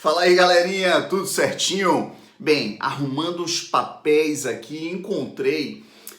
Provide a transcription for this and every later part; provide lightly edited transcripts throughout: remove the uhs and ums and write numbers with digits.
Fala aí, galerinha, tudo certinho? Bem, arrumando os papéis aqui,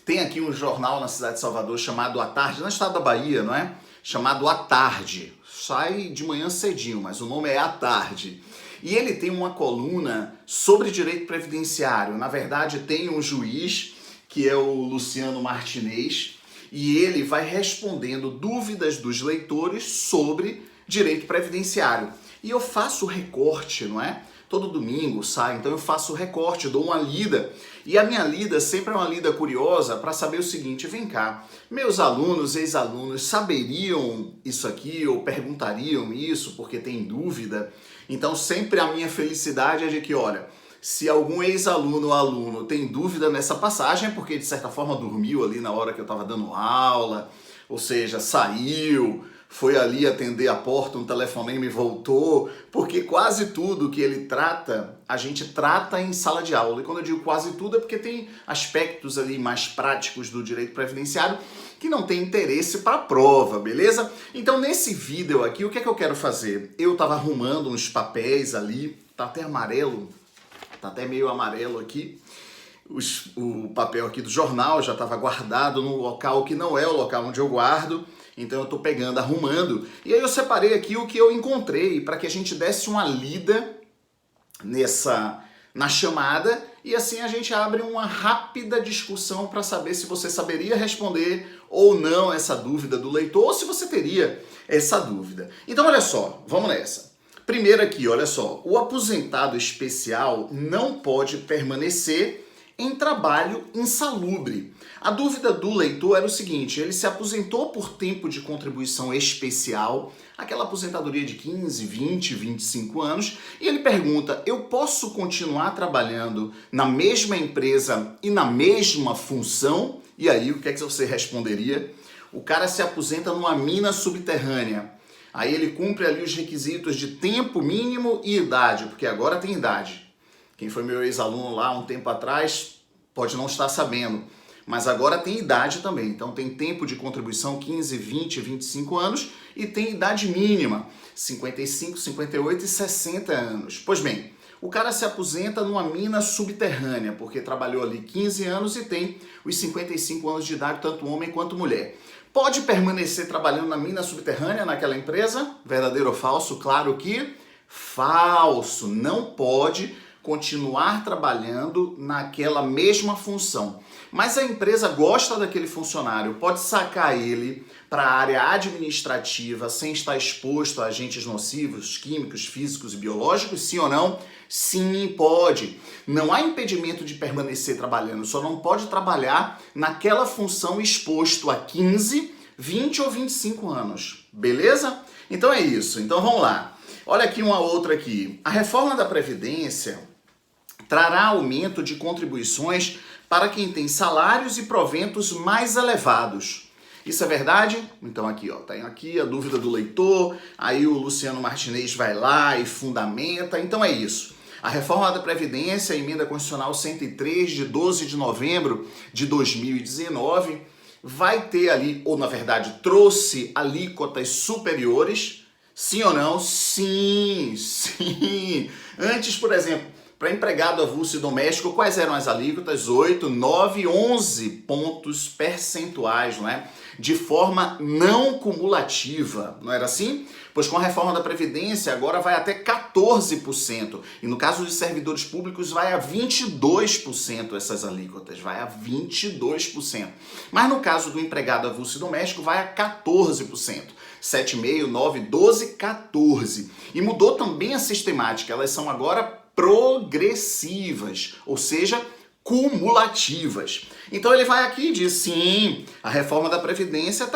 tem aqui um jornal na cidade de Salvador chamado A Tarde, no estado da Bahia, não é? Chamado A Tarde. Sai de manhã cedinho, mas o nome é A Tarde. E ele tem uma coluna sobre direito previdenciário. Na verdade, tem um juiz, que é o Luciano Martinez, e ele vai respondendo dúvidas dos leitores sobre direito previdenciário. E eu faço recorte, não é? Todo domingo sai, então eu faço recorte, dou uma lida. E a minha lida sempre é uma lida curiosa para saber o seguinte: vem cá, meus alunos, ex-alunos, saberiam isso aqui ou perguntariam isso porque tem dúvida? Então sempre a minha felicidade é de que, olha, se algum ex-aluno ou aluno tem dúvida nessa passagem é porque de certa forma dormiu ali na hora que eu estava dando aula, ou seja, saiu, foi ali atender a porta, um telefonema e voltou, porque quase tudo que ele trata, a gente trata em sala de aula. E quando eu digo quase tudo é porque tem aspectos ali mais práticos do direito previdenciário que não tem interesse para a prova, beleza? Então nesse vídeo aqui, o que é que eu quero fazer? Eu estava arrumando uns papéis ali, tá até amarelo, tá até meio amarelo aqui. O papel aqui do jornal já estava guardado num local que não é o local onde eu guardo. Então eu estou pegando, arrumando, e aí eu separei aqui o que eu encontrei para que a gente desse uma lida na chamada, e assim a gente abre uma rápida discussão para saber se você saberia responder ou não essa dúvida do leitor, ou se você teria essa dúvida. Então olha só, vamos nessa. Primeiro aqui, olha só, o aposentado especial não pode permanecer em trabalho insalubre. A dúvida do leitor era o seguinte: ele se aposentou por tempo de contribuição especial, aquela aposentadoria de 15, 20, 25 anos, e ele pergunta: eu posso continuar trabalhando na mesma empresa e na mesma função? E aí, o que é que você responderia? O cara se aposenta numa mina subterrânea. Aí ele cumpre ali os requisitos de tempo mínimo e idade, porque agora tem idade. Quem foi meu ex-aluno lá um tempo atrás pode não estar sabendo, mas agora tem idade também. Então tem tempo de contribuição 15, 20, 25 anos e tem idade mínima, 55, 58 e 60 anos. Pois bem, o cara se aposenta numa mina subterrânea, porque trabalhou ali 15 anos e tem os 55 anos de idade, tanto homem quanto mulher. Pode permanecer trabalhando na mina subterrânea naquela empresa? Verdadeiro ou falso? Claro que falso, não pode continuar trabalhando naquela mesma função. Mas a empresa gosta daquele funcionário, pode sacar ele para a área administrativa sem estar exposto a agentes nocivos, químicos, físicos e biológicos? Sim ou não? Sim, pode. Não há impedimento de permanecer trabalhando, só não pode trabalhar naquela função exposto a 15, 20 ou 25 anos. Beleza? Então é isso. Então vamos lá. Olha aqui uma outra aqui. A reforma da Previdência trará aumento de contribuições para quem tem salários e proventos mais elevados. Isso é verdade? Então aqui, ó, tem aqui a dúvida do leitor, aí o Luciano Martinez vai lá e fundamenta. Então é isso. A reforma da Previdência, a emenda constitucional 103 de 12 de novembro de 2019, vai ter ali, ou na verdade trouxe alíquotas superiores. Sim ou não? Sim, sim. Antes, por exemplo, para empregado avulso e doméstico, quais eram as alíquotas? 8, 9, 11 pontos percentuais, não é? De forma não cumulativa, não era assim? Pois com a reforma da Previdência agora vai até 14%. E no caso de servidores públicos vai a 22% essas alíquotas, vai a 22%. Mas no caso do empregado avulso e doméstico vai a 14%. 7,5, 9, 12, 14. E mudou também a sistemática, elas são agora progressivas, ou seja, cumulativas. Então ele vai aqui e diz: sim, a reforma da Previdência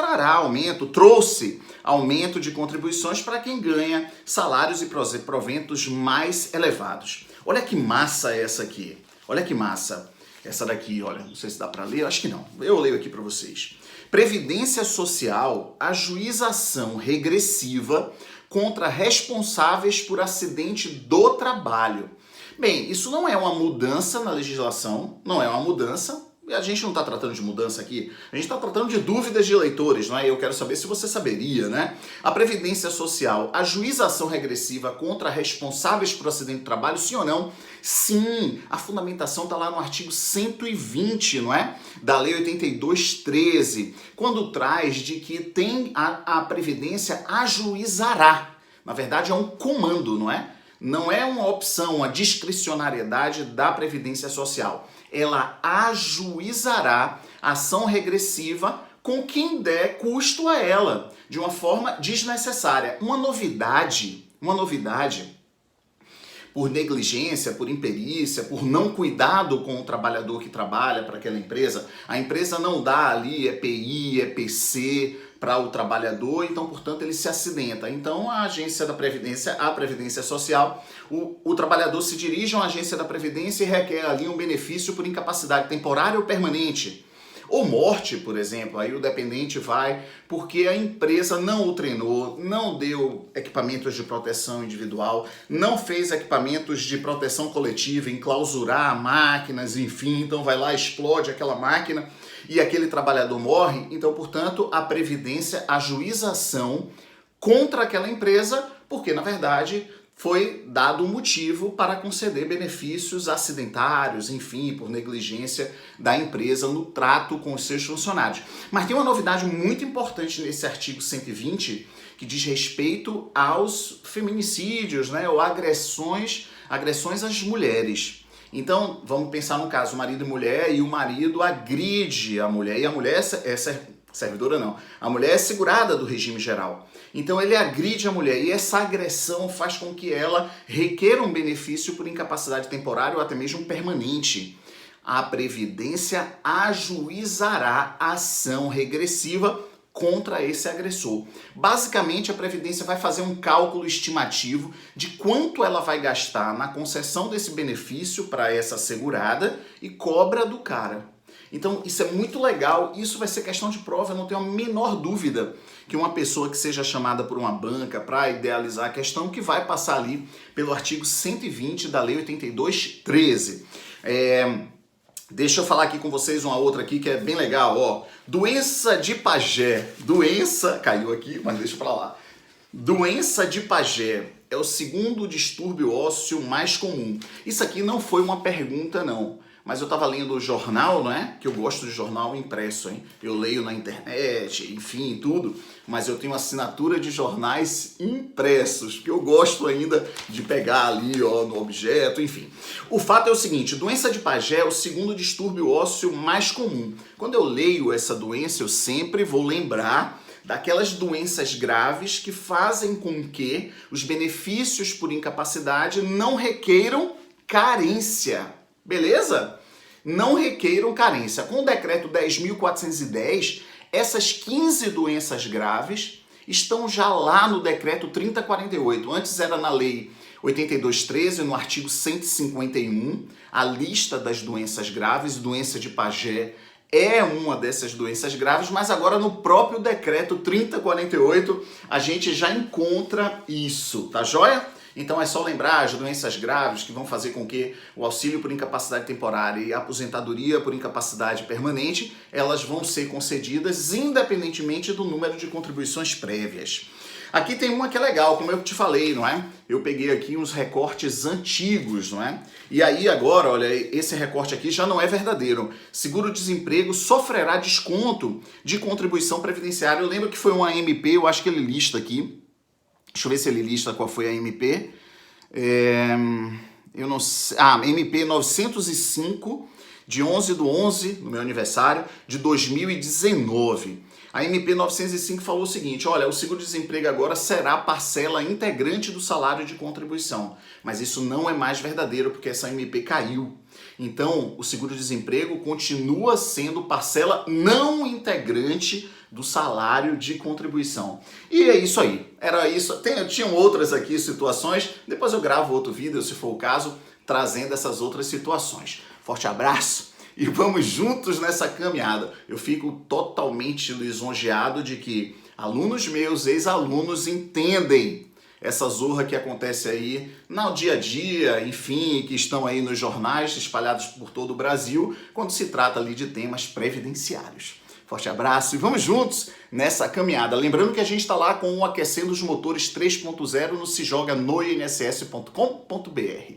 trouxe aumento de contribuições para quem ganha salários e proventos mais elevados. Olha que massa essa aqui, olha que massa. Essa daqui, olha, não sei se dá para ler, acho que não. Eu leio aqui para vocês. Previdência Social ajuiza ação regressiva contra responsáveis por acidente do trabalho. Bem, isso não é uma mudança na legislação, não é uma mudança, A gente não está tratando de mudança aqui, a gente está tratando de dúvidas de leitores, não é? Eu quero saber se você saberia, né? A Previdência Social ajuiza ação regressiva contra responsáveis por acidente de trabalho, sim ou não? Sim, a fundamentação está lá no artigo 120, não é? Da Lei 82/13, quando traz de que a Previdência ajuizará. Na verdade, é um comando, não é? Não é uma opção, uma discricionariedade da Previdência Social. Ela ajuizará ação regressiva com quem der custo a ela, de uma forma desnecessária. Uma novidade, por negligência, por imperícia, por não cuidado com o trabalhador que trabalha para aquela empresa, a empresa não dá ali EPI, EPC para o trabalhador, então, portanto, ele se acidenta. Então, a agência da Previdência, a Previdência Social, o trabalhador se dirige a uma agência da Previdência e requer ali um benefício por incapacidade temporária ou permanente. Ou morte, por exemplo, aí o dependente vai porque a empresa não o treinou, não deu equipamentos de proteção individual, não fez equipamentos de proteção coletiva, enclausurar máquinas, enfim, então vai lá, explode aquela máquina e aquele trabalhador morre. Então, portanto, a Previdência ajuiza a ação contra aquela empresa porque, na verdade, foi dado um motivo para conceder benefícios acidentários, enfim, por negligência da empresa no trato com os seus funcionários. Mas tem uma novidade muito importante nesse artigo 120, que diz respeito aos feminicídios, né, ou agressões às mulheres. Então, vamos pensar no caso, marido e mulher, e o marido agride a mulher, e a mulher é servidora não, a mulher é segurada do regime geral. Então ele agride a mulher e essa agressão faz com que ela requeira um benefício por incapacidade temporária ou até mesmo permanente. A Previdência ajuizará ação regressiva contra esse agressor. Basicamente, a Previdência vai fazer um cálculo estimativo de quanto ela vai gastar na concessão desse benefício para essa segurada e cobra do cara. Então, isso é muito legal, isso vai ser questão de prova, eu não tenho a menor dúvida que uma pessoa que seja chamada por uma banca para idealizar a questão, que vai passar ali pelo artigo 120 da Lei 82/13. Deixa eu falar aqui com vocês uma outra aqui que é bem legal, ó. Doença de Pagé. Caiu aqui, mas deixa pra lá. Doença de Pagé é o segundo distúrbio ósseo mais comum. Isso aqui não foi uma pergunta, não. Mas eu estava lendo o jornal, não é? Que eu gosto de jornal impresso, hein? Eu leio na internet, enfim, tudo. Mas eu tenho assinatura de jornais impressos, que eu gosto ainda de pegar ali, ó, no objeto, enfim. O fato é o seguinte, doença de Pagé é o segundo distúrbio ósseo mais comum. Quando eu leio essa doença, eu sempre vou lembrar daquelas doenças graves que fazem com que os benefícios por incapacidade não requeiram carência. Beleza? Não requeiram carência. Com o decreto 10.410, essas 15 doenças graves estão já lá no decreto 3048. Antes era na lei 82/13, no artigo 151, a lista das doenças graves. Doença de Pagé é uma dessas doenças graves, mas agora no próprio decreto 3048 a gente já encontra isso, tá joia? Então é só lembrar as doenças graves que vão fazer com que o auxílio por incapacidade temporária e a aposentadoria por incapacidade permanente, elas vão ser concedidas independentemente do número de contribuições prévias. Aqui tem uma que é legal, como eu te falei, não é? Eu peguei aqui uns recortes antigos, não é? E aí agora, olha, esse recorte aqui já não é verdadeiro. Seguro-desemprego sofrerá desconto de contribuição previdenciária. Eu lembro que foi uma MP, eu acho que ele lista aqui. Deixa eu ver se ele lista qual foi a MP. Eu não sei. MP 905, de 11/11, no meu aniversário, de 2019. A MP 905 falou o seguinte, olha, o seguro-desemprego agora será parcela integrante do salário de contribuição. Mas isso não é mais verdadeiro, porque essa MP caiu. Então, o seguro-desemprego continua sendo parcela não integrante do salário de contribuição. E é isso aí. Era isso. Tinham outras aqui situações. Depois eu gravo outro vídeo, se for o caso, trazendo essas outras situações. Forte abraço e vamos juntos nessa caminhada. Eu fico totalmente lisonjeado de que alunos meus, ex-alunos, entendem essa zorra que acontece aí no dia a dia, enfim, que estão aí nos jornais espalhados por todo o Brasil, quando se trata ali de temas previdenciários. Forte abraço e vamos juntos nessa caminhada. Lembrando que a gente está lá com o Aquecendo os Motores 3.0 no Se Joga no INSS.com.br.